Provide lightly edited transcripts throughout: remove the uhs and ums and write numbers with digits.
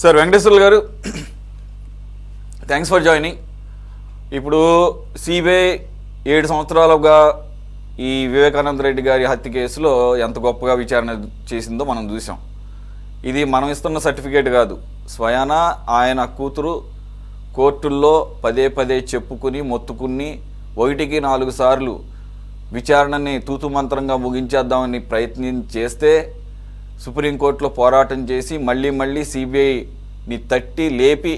Sir Venkateswarlu గారు, thanks for joining. ఇప్పుడు CBI 7 సంవత్సరాలుగా ఈ వివేకానంద రెడ్డి గారి హత్య కేసులో ఎంత గొప్పగా విచారణ చేసిందో మనం చూసాం. ఇది మనం ఇస్తున్న సర్టిఫికేట్ కాదు, స్వయాన ఆయన కూతురు కోర్టుల్లో పదే పదే చెప్పుకుని మొత్తుకుని 1కి 4 సార్లు విచారణని తూతుమంత్రంగా ముగించేద్దామని ప్రయత్నం చేస్తే సుప్రీంకోర్టులో పోరాటం చేసి మళ్ళీ సిబిఐని తట్టి లేపి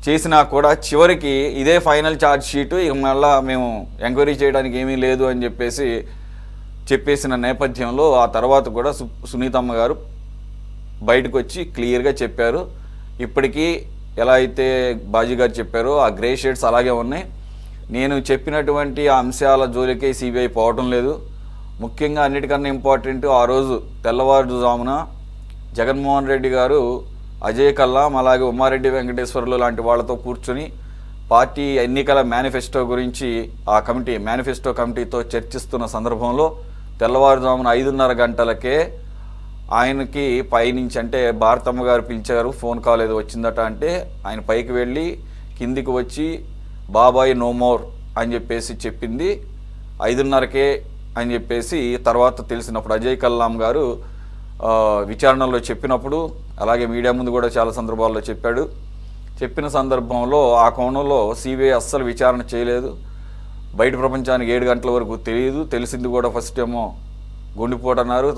చేసినా కూడా చివరికి ఇదే ఫైనల్ ఛార్జ్ షీటు, ఇక మళ్ళా మేము ఎంక్వైరీ చేయడానికి ఏమీ లేదు అని చెప్పేసిన నేపథ్యంలో ఆ తర్వాత కూడా సునీతమ్మ గారు బయటకు వచ్చి క్లియర్గా చెప్పారు. ఇప్పటికీ ఎలా అయితే బాజీ గారు చెప్పారో ఆ గ్రే షేడ్స్ అలాగే ఉన్నాయి. నేను చెప్పినటువంటి ఆ అంశాల జోలికే సిబిఐ పోవటం లేదు. ముఖ్యంగా అన్నిటికన్నా ఇంపార్టెంట్, ఆ రోజు తెల్లవారుజామున జగన్మోహన్ రెడ్డి గారు అజయ్ కల్లాం అలాగే ఉమారెడ్డి వెంకటేశ్వర్లు లాంటి వాళ్ళతో కూర్చొని పార్టీ ఎన్నికల మేనిఫెస్టో గురించి ఆ మేనిఫెస్టో కమిటీతో చర్చిస్తున్న సందర్భంలో తెల్లవారుజామున 5:30 గంటలకే ఆయనకి పైనుంచి, అంటే భారతమ్మ గారు పిలిచారు, ఫోన్ కాల్ ఏదో వచ్చిందట, అంటే ఆయన పైకి వెళ్ళి కిందికి వచ్చి బాబాయ్ నో మోర్ అని చెప్పేసి చెప్పింది 5:30కే అని చెప్పేసి తర్వాత తెలిసినప్పుడు అజయ్ కల్లాం గారు విచారణలో చెప్పినప్పుడు, అలాగే మీడియా ముందు కూడా చాలా సందర్భాల్లో చెప్పిన సందర్భంలో ఆ కోణంలో సిబిఐ అస్సలు విచారణ చేయలేదు. బయట ప్రపంచానికి 7 గంటల వరకు తెలియదు. తెలిసింది కూడా ఫస్ట్ ఏమో గుండెపోటు అన్నారు,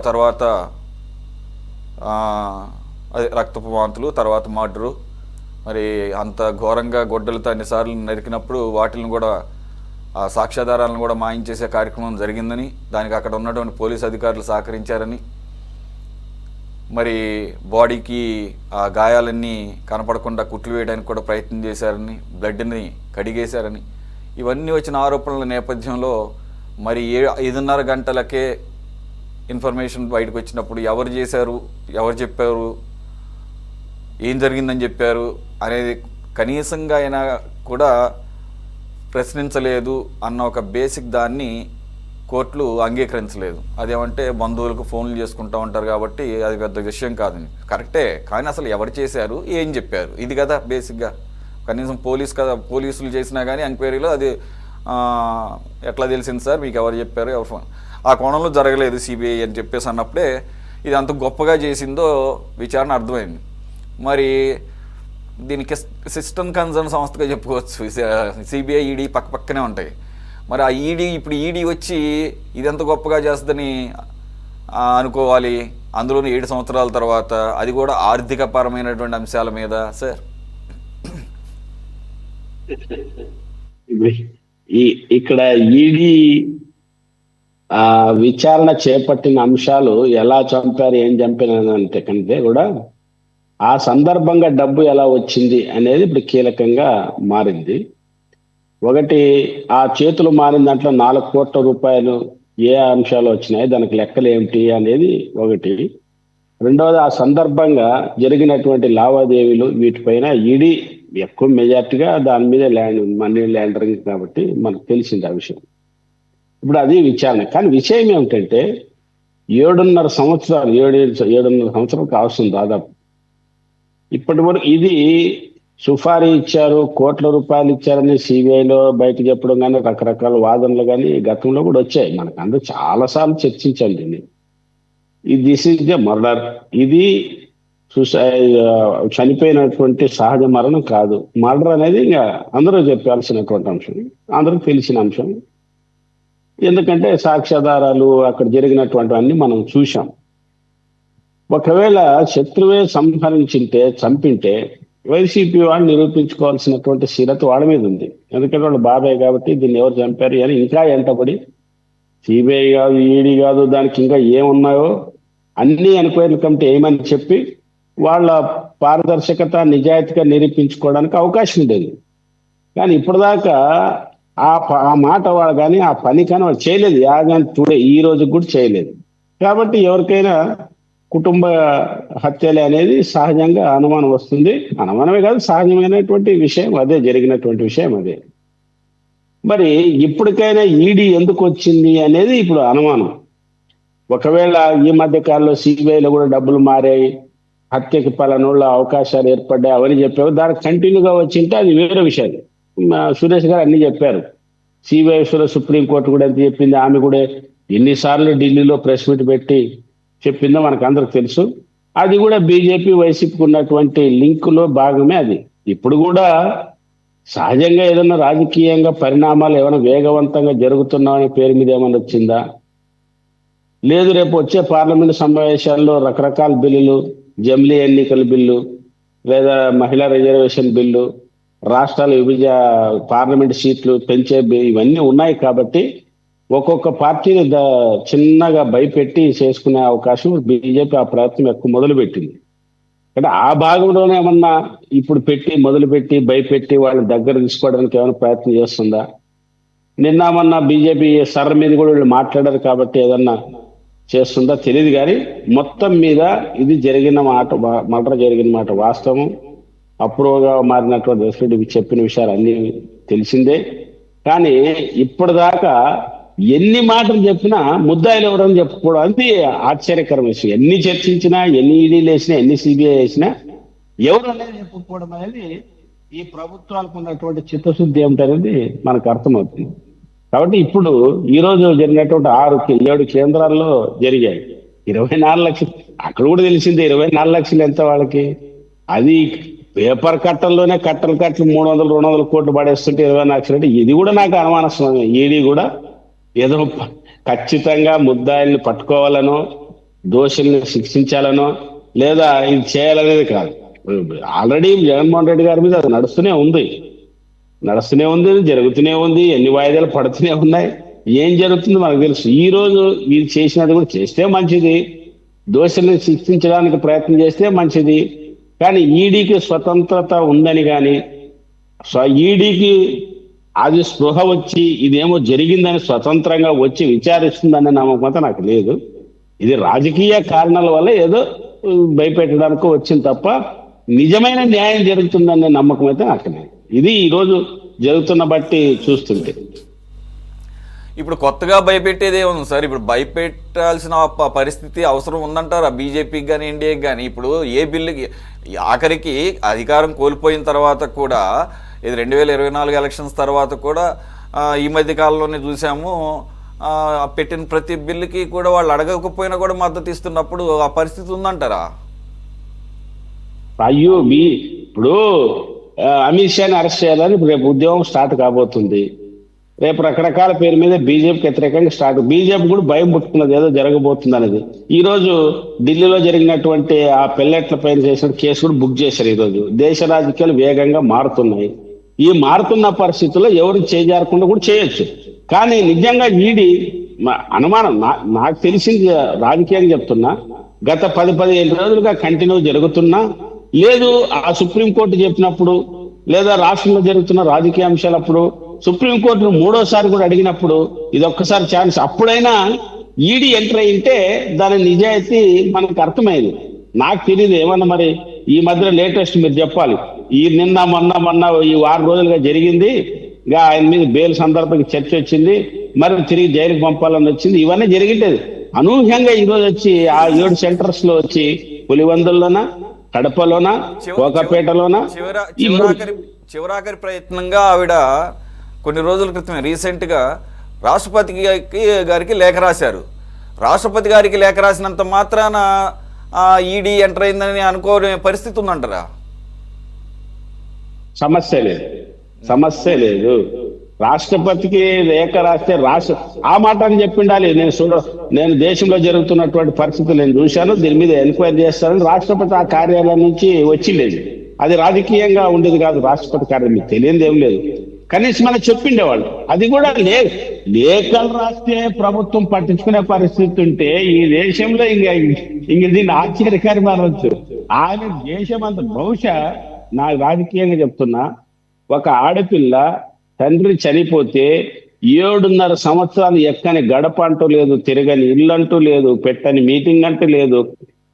తర్వాత అదే రక్తపు వాంతులు, తర్వాత మర్డరు. మరి అంత ఘోరంగా గొడ్డలతో అన్నిసార్లు నరికినప్పుడు వాటిని కూడా ఆ సాక్ష్యాధారాలను కూడా మాయించేసే కార్యక్రమం జరిగిందని, దానికి అక్కడ ఉన్నటువంటి పోలీసు అధికారులు సహకరించారని, మరి బాడీకి ఆ గాయాలన్నీ కనపడకుండా కుట్లు వేయడానికి కూడా ప్రయత్నం చేశారని, బ్లడ్ని కడిగేశారని, ఇవన్నీ వచ్చిన ఆరోపణల నేపథ్యంలో మరి 5:30 గంటలకే ఇన్ఫర్మేషన్ బయటకు వచ్చినప్పుడు ఎవరు చేశారు, ఎవరు చెప్పారు, ఏం జరిగిందని చెప్పారు అనేది కనీసంగా అయినా కూడా ప్రశ్నించలేదు అన్న ఒక బేసిక్ దాన్ని కోర్టులు అంగీకరించలేదు. అదేమంటే బంధువులకు ఫోన్లు చేసుకుంటూ ఉంటారు కాబట్టి అది పెద్ద విషయం కాదని. కరెక్టే, కానీ అసలు ఎవరు చేశారు, ఏం చెప్పారు, ఇది కదా బేసిక్గా. కనీసం పోలీసులు చేసినా కానీ ఎంక్వైరీలో అది ఎట్లా తెలిసింది సార్, మీకు ఎవరు చెప్పారు, ఎవరు ఫోన్, ఆ కోణంలో జరగలేదు సిబిఐ అని చెప్పేసి అన్నప్పుడే ఇది అంత గొప్పగా చేసిందో విచారణ అర్థమైంది. మరి దీనికి సిస్టమ్ కన్సర్న్ సంస్థగా చెప్పుకోవచ్చు. సిబిఐ, ఈడీ పక్కనే ఉంటాయి. మరి ఆ ఇప్పుడు ఈడీ వచ్చి ఇదెంత గొప్పగా చేస్తుందని అనుకోవాలి, అందులోని 7 సంవత్సరాల తర్వాత, అది కూడా ఆర్థిక పరమైనటువంటి అంశాల మీద. సార్ ఇక్కడ ఈడీ విచారణ చేపట్టిన అంశాలు ఎలా చంపారు, ఏం చంపినంటే కంటే కూడా ఆ సందర్భంగా డబ్బు ఎలా వచ్చింది అనేది ఇప్పుడు కీలకంగా మారింది. ఒకటి, ఆ చేతులు మారిన దాంట్లో 4 కోట్ల రూపాయలు ఏ అంశాలు వచ్చినాయి, దానికి లెక్కలు ఏమిటి అనేది ఒకటి. రెండవది, ఆ సందర్భంగా జరిగినటువంటి లావాదేవీలు, వీటిపైన ఈడీ ఎక్కువ మెజార్టీగా దాని మీద మనీ ల్యాండరింగ్ కాబట్టి మనకు తెలిసింది ఆ విషయం. ఇప్పుడు అది విచారణ. కానీ విషయం ఏమిటంటే 7.5 సంవత్సరాలు 7.5 సంవత్సరాలు కావస్తుంది దాదాపు. ఇప్పటి వరకు ఇది సుఫారీ ఇచ్చారు, కోట్ల రూపాయలు ఇచ్చారని సిబిఐలో బయట చెప్పడం కానీ, రకరకాల వాదనలు కానీ గతంలో కూడా వచ్చాయి. మనకు అందరూ చాలాసార్లు చర్చించాలి దీన్ని. This is the murder. ఇది చనిపోయినటువంటి సహజ మరణం కాదు. మర్డర్ అనేది ఇంకా అందరూ చెప్పాల్సినటువంటి అంశం, అందరూ తెలిసిన అంశం. ఎందుకంటే సాక్ష్యాధారాలు అక్కడ జరిగినటువంటివన్నీ మనం చూసాం. ఒకవేళ శత్రువే చంపింటే వైసీపీ వాళ్ళు నిరూపించుకోవాల్సినటువంటి స్థిరత వాళ్ళ మీద ఉంది. ఎందుకంటే వాళ్ళు బాబాయ్ కాబట్టి దీన్ని ఎవరు చంపారు అని ఇంకా ఎంటబడి సిబిఐ కాదు, ఈడీ కాదు, దానికి ఇంకా ఏమున్నాయో అన్ని ఎంక్వైరీ కమిటీ ఏమని చెప్పి వాళ్ళ పారదర్శకత, నిజాయితీగా నిరూపించుకోవడానికి అవకాశం ఉండేది. కానీ ఇప్పటిదాకా ఆ మాట వాళ్ళు కానీ ఆ పని కానీ వాళ్ళు చేయలేదు. యాగాన్ని టుడే ఈ రోజు కూడా చేయలేదు. కాబట్టి ఎవరికైనా కుటుంబ హత్యలే అనేది సహజంగా అనుమానం వస్తుంది. అనుమానమే కాదు, సహజమైనటువంటి విషయం అదే, జరిగినటువంటి విషయం అదే. మరి ఇప్పటికైనా ఈడీ ఎందుకు వచ్చింది అనేది ఇప్పుడు అనుమానం. ఒకవేళ ఈ మధ్య కాలంలో సిబిఐలో కూడా డబ్బులు మారాయి, హత్యకి పలానోళ్ళ అవకాశాలు ఏర్పడ్డాయి అవన్నీ చెప్పారు. దానికి కంటిన్యూగా వచ్చింటే అది వేరే విషయం. సురేష్ గారు అన్ని చెప్పారు. సిబిఐలో సుప్రీంకోర్టు కూడా ఎంత చెప్పింది, ఆమె కూడా ఎన్నిసార్లు ఢిల్లీలో ప్రెస్ మీట్ పెట్టి చెప్పిందో మనకు అందరికి తెలుసు. అది కూడా బీజేపీ వైసీపీకి ఉన్నటువంటి లింక్ లో భాగమే అది. ఇప్పుడు కూడా సహజంగా ఏదైనా రాజకీయంగా పరిణామాలు ఏమైనా వేగవంతంగా జరుగుతున్నామనే పేరు మీద ఏమైనా వచ్చిందా? లేదు, రేపు వచ్చే పార్లమెంట్ సమావేశాల్లో రకరకాల బిల్లులు, జమిలీ ఎన్నికల బిల్లు, లేదా మహిళా రిజర్వేషన్ బిల్లు, రాష్ట్రాల పార్లమెంట్ సీట్లు పెంచే ఇవన్నీ ఉన్నాయి కాబట్టి ఒక్కొక్క పార్టీని చిన్నగా భయపెట్టి చేసుకునే అవకాశం బీజేపీ ఆ ప్రయత్నం ఎక్కువ మొదలుపెట్టింది. అంటే ఆ భాగంలోనే ఏమన్నా ఇప్పుడు మొదలుపెట్టి భయపెట్టి వాళ్ళ దగ్గర తీసుకోవడానికి ఏమైనా ప్రయత్నం చేస్తుందా? నిన్న మొన్న బీజేపీ సర్ర మీద కూడా వీళ్ళు మాట్లాడారు కాబట్టి ఏదన్నా చేస్తుందా తెలియదు. కానీ మొత్తం మీద ఇది జరిగిన మాట, మర్డర్ జరిగిన మాట వాస్తవం. అప్రూవ్గా మారినటువంటి రెడ్డి చెప్పిన విషయాలు అన్ని తెలిసిందే. కానీ ఇప్పటిదాకా ఎన్ని మాటలు చెప్పినా ముద్దాయిలు ఎవరని చెప్పుకోవడం అది ఆశ్చర్యకరం విషయం. ఎన్ని చర్చించినా, ఎన్ని ఈడీలు వేసినా, ఎన్ని సిబిఐ వేసినా ఎవరు అనేది చెప్పుకోవడం అనేది ఈ ప్రభుత్వాలకు ఉన్నటువంటి చిత్తశుద్ధి ఏమిటనేది మనకు అర్థమవుతుంది. కాబట్టి ఇప్పుడు ఈ రోజు జరిగినటువంటి 7 కేంద్రాల్లో జరిగాయి 24 లక్షలు. అక్కడ కూడా తెలిసిందే 24 లక్షలు ఎంత వాళ్ళకి. అది పేపర్ కట్టల్లోనే కట్టలు 300-200 కోట్లు పడేస్తుంటే 24 లక్షలు అంటే ఇది కూడా నాకు అనుమానాస్పదమే. ఈడీ కూడా ఏదో ఖచ్చితంగా ముద్దాయిల్ని పట్టుకోవాలనో, దోషుల్ని శిక్షించాలనో, లేదా ఇది చేయాలనేది కాదు. ఆల్రెడీ జగన్మోహన్ రెడ్డి గారి మీద అది నడుస్తూనే ఉంది, జరుగుతూనే ఉంది. ఎన్ని వాయిదాలు పడుతూనే ఉన్నాయి. ఏం జరుగుతుందో మనకు తెలుసు. ఈ రోజు వీళ్ళు చేసినది కూడా చేస్తే మంచిది, దోషుల్ని శిక్షించడానికి ప్రయత్నం చేస్తే మంచిది. కానీ ఈడీకి స్వతంత్రత ఉందని కానీ, ఈడీకి అది స్పృహ వచ్చి ఇదేమో జరిగిందని స్వతంత్రంగా వచ్చి విచారిస్తుందనే నమ్మకం నాకు లేదు. ఇది రాజకీయ కారణాల వల్ల ఏదో భయపెట్టడానికి వచ్చింది తప్ప నిజమైన న్యాయం జరుగుతుందనే నమ్మకం అయితే నాకు లేదు. ఇది ఈరోజు జరుగుతున్న బట్టి చూస్తుంటే. ఇప్పుడు కొత్తగా భయపెట్టేదే ఉంది సార్. ఇప్పుడు భయపెట్టాల్సిన పరిస్థితి అవసరం ఉందంటారా బీజేపీకి కానీ ఎన్డీఏకి కానీ? ఇప్పుడు ఏ బిల్లుకి ఆఖరికి అధికారం కోల్పోయిన తర్వాత కూడా, ఇది 2024 ఎలక్షన్స్ తర్వాత కూడా ఈ మధ్య కాలంలోనే చూసాము, పెట్టిన ప్రతి బిల్లుకి కూడా వాళ్ళు అడగకపోయినా కూడా మద్దతు ఇస్తున్నప్పుడు ఆ పరిస్థితి ఉందంటారా? అయ్యో, ఇప్పుడు అమిత్ షాని అరెస్ట్ చేయాలని రేపు ఉద్యమం స్టార్ట్ కాబోతుంది. రేపు రకరకాల పేరు మీద బీజేపీకి వ్యతిరేకంగా స్టార్ట్. బీజేపీ కూడా భయం పుట్టుకున్నది ఏదో జరగబోతుంది అనేది. ఈ రోజు ఢిల్లీలో జరిగినటువంటి ఆ పెల్లెట్ల పైన చేసిన కేసు కూడా బుక్ చేశారు. ఈ రోజు దేశ రాజకీయాలు వేగంగా మారుతున్నాయి. ఈ మారుతున్న పరిస్థితుల్లో ఎవరు చేజారకుండా కూడా చేయొచ్చు. కానీ నిజంగా ఈడీ అనుమానం నాకు తెలిసింది రాజకీయంగా చెప్తున్నా, గత 10-15 రోజులుగా కంటిన్యూ జరుగుతున్నా, లేదు ఆ సుప్రీంకోర్టు చెప్పినప్పుడు, లేదా రాష్ట్రంలో జరుగుతున్న రాజకీయ అంశాలప్పుడు, సుప్రీంకోర్టును 3వసారి కూడా అడిగినప్పుడు ఇది ఒక్కసారి ఛాన్స్, అప్పుడైనా ఈడీ ఎంటర్ అయింటే దాని నిజాయితీ మనకు అర్థమైంది. నాకు తెలియదు ఏమన్నా మరి ఈ మధ్య లేటెస్ట్ మీరు చెప్పాలి. ఈ మొన్న ఈ 6 రోజులుగా జరిగింది, ఇంకా ఆయన మీద బెయిల్ సందర్భంగా చర్చ వచ్చింది, మరి తిరిగి జైలుకి పంపాలని వచ్చింది. ఇవన్నీ జరిగింటది. అనూహ్యంగా ఈ రోజు వచ్చి ఆ 7 సెంటర్స్ లో వచ్చి పులివెందుల్లోనా, కడపలోనా, కోకపేటలోనా చివరాఖరి ప్రయత్నంగా ఆవిడ కొన్ని రోజుల క్రితమే రీసెంట్గా రాష్ట్రపతి గారికి లేఖ రాశారు. రాష్ట్రపతి గారికి లేఖ రాసినంత మాత్రాన ఈడీ ఎంటర్ అయిందని అనుకోని పరిస్థితి ఉందంటారా? సమస్య లేదు. రాష్ట్రపతికి లేఖ రాస్తే ఆ మాట అని చెప్పిండాలి. నేను దేశంలో జరుగుతున్నటువంటి పరిస్థితులు నేను చూశాను, దీని మీద ఎంక్వైరీ చేస్తానని రాష్ట్రపతి ఆ కార్యాలయం నుంచి వచ్చిండేది. అది రాజకీయంగా ఉండేది కాదు. రాష్ట్రపతి కార్యాలయం మీకు తెలియదు ఏం లేదు. కనీసం మనం చెప్పిండేవాళ్ళు. అది కూడా లేఖలు రాస్తే ప్రభుత్వం పట్టించుకునే పరిస్థితి ఉంటే ఈ దేశంలో ఇంక దీన్ని ఆశ్చర్యకరం అనవచ్చు. ఆయన దేశం అంత బహుశా నా రాజకీయంగా చెప్తున్నా, ఒక ఆడపిల్ల తండ్రి చనిపోతే 7.5 సంవత్సరాలు ఎక్కని గడప అంటూ లేదు, తిరగని ఇల్లు అంటూ లేదు, పెట్టని మీటింగ్ అంటూ లేదు.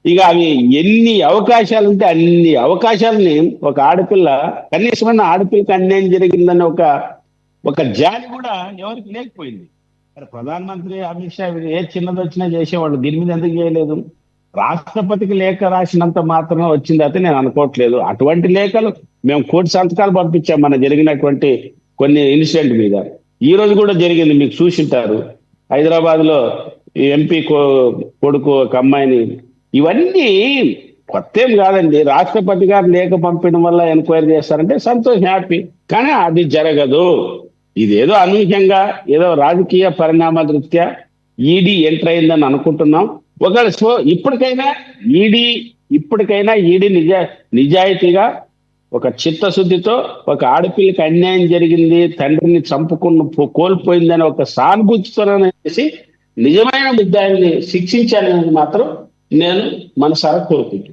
ఇక అవి ఎన్ని అవకాశాలు ఉంటే అన్ని అవకాశాలని ఒక ఆడపిల్ల, కనీసమైన ఆడపిల్లకి అన్యాయం జరిగిందని ఒక జాలి కూడా ఎవరికి లేకపోయింది. ప్రధానమంత్రి అమిత్ షా ఏ చిన్నది వచ్చినా చేసేవాళ్ళు, దీని మీద ఎందుకు చేయలేదు? రాష్ట్రపతికి లేఖ రాసినంత మాత్రమే వచ్చిందైతే నేను అనుకోవట్లేదు. అటువంటి లేఖలు మేము కోటి సంతకాలు పంపించాం మన జరిగినటువంటి కొన్ని ఇన్సిడెంట్ మీద. ఈ రోజు కూడా జరిగింది, మీకు చూసింటారు. హైదరాబాద్ లో ఎంపీ కొడుకు ఒక అమ్మాయిని, ఇవన్నీ కొత్త ఏం కాదండి. రాష్ట్రపతి గారు లేఖ పంపడం వల్ల ఎంక్వైరీ చేస్తారంటే సంతోషం, హ్యాపీ. కానీ అది జరగదు. ఇదేదో అనూహ్యంగా ఏదో రాజకీయ పరిణామ దృష్ట్యా ఈడీ ఎంటర్ అయిందని అనుకుంటున్నాం. ఒకవేళ ఇప్పటికైనా ఈడీ నిజాయితీగా ఒక చిత్తశుద్ధితో ఒక ఆడపిల్లకి అన్యాయం జరిగింది, తండ్రిని కోల్పోయిందని ఒక సానుభూతితోనేసి నిజమైన ముద్దాయిల్ని శిక్షించాలని మాత్రం నేను మనసారా కోరుకుంటున్నాను.